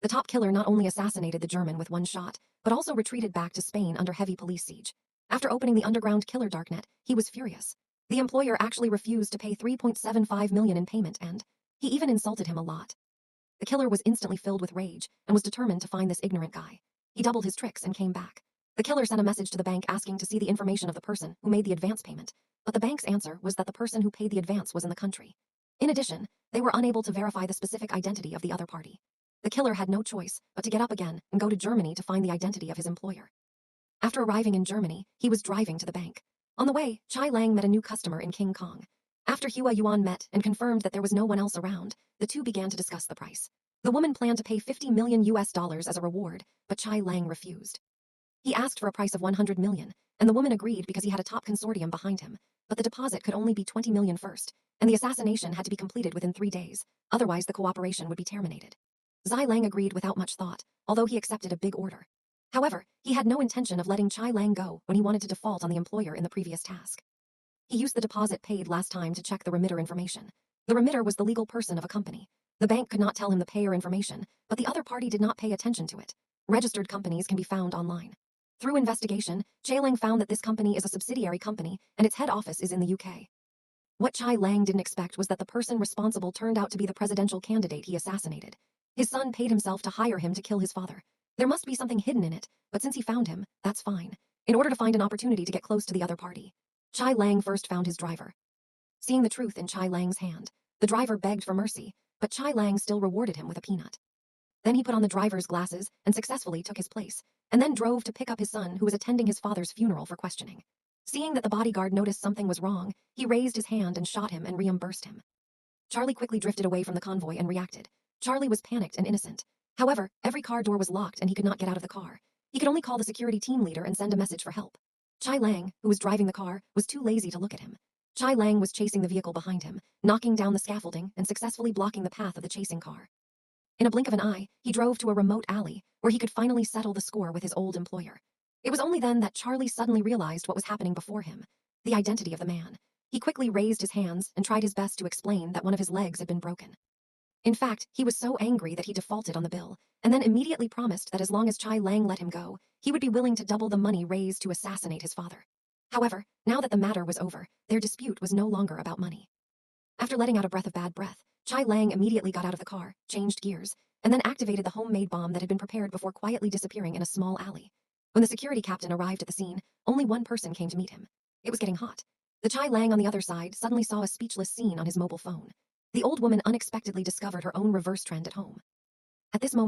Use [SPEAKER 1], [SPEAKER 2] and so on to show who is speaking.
[SPEAKER 1] The top killer not only assassinated the German with one shot, but also retreated back to Spain under heavy police siege. After opening the underground killer darknet, he was furious. The employer actually refused to pay $3.75 million in payment, and he even insulted him a lot. The killer was instantly filled with rage and was determined to find this ignorant guy. He doubled his tricks and came back. The killer sent a message to the bank asking to see the information of the person who made the advance payment, but the bank's answer was that the person who paid the advance was in the country. In addition, they were unable to verify the specific identity of the other party. The killer had no choice but to get up again and go to Germany to find the identity of his employer. After arriving in Germany, he was driving to the bank. On the way, Chai Lang met a new customer in King Kong. After Hua Yuan met and confirmed that there was no one else around, the two began to discuss the price. The woman planned to pay $50 million as a reward, but Chai Lang refused. He asked for a price of $100 million, and the woman agreed because he had a top consortium behind him, but the deposit could only be $20 million first, and the assassination had to be completed within 3 days, otherwise the cooperation would be terminated. Zai Lang agreed without much thought, although he accepted a big order. However, he had no intention of letting Chai Lang go when he wanted to default on the employer in the previous task. He used the deposit paid last time to check the remitter information. The remitter was the legal person of a company. The bank could not tell him the payer information, but the other party did not pay attention to it. Registered companies can be found online. Through investigation, Chai Lang found that this company is a subsidiary company and its head office is in the UK. What Chai Lang didn't expect was that the person responsible turned out to be the presidential candidate he assassinated. His son paid himself to hire him to kill his father. There must be something hidden in it, but since he found him, that's fine. In order to find an opportunity to get close to the other party, Chai Lang first found his driver. Seeing the truth in Chai Lang's hand, the driver begged for mercy, but Chai Lang still rewarded him with a peanut. Then he put on the driver's glasses and successfully took his place, and then drove to pick up his son who was attending his father's funeral for questioning. Seeing that the bodyguard noticed something was wrong, he raised his hand and shot him and reimbursed him. Charlie quickly drifted away from the convoy and reacted. Charlie was panicked and innocent. However, every car door was locked and he could not get out of the car. He could only call the security team leader and send a message for help. Chai Lang, who was driving the car, was too lazy to look at him. Chai Lang was chasing the vehicle behind him, knocking down the scaffolding and successfully blocking the path of the chasing car. In a blink of an eye, he drove to a remote alley where he could finally settle the score with his old employer. It was only then that Charlie suddenly realized what was happening before him, the identity of the man. He quickly raised his hands and tried his best to explain that one of his legs had been broken. In fact, he was so angry that he defaulted on the bill, and then immediately promised that as long as Chai Lang let him go, he would be willing to double the money raised to assassinate his father. However, now that the matter was over, their dispute was no longer about money. After letting out a breath of bad breath, Chai Lang immediately got out of the car, changed gears, and then activated the homemade bomb that had been prepared before quietly disappearing in a small alley. When the security captain arrived at the scene, only one person came to meet him. It was getting hot. The Chai Lang on the other side suddenly saw a speechless scene on his mobile phone. The old woman unexpectedly discovered her own reverse trend at home. At this moment,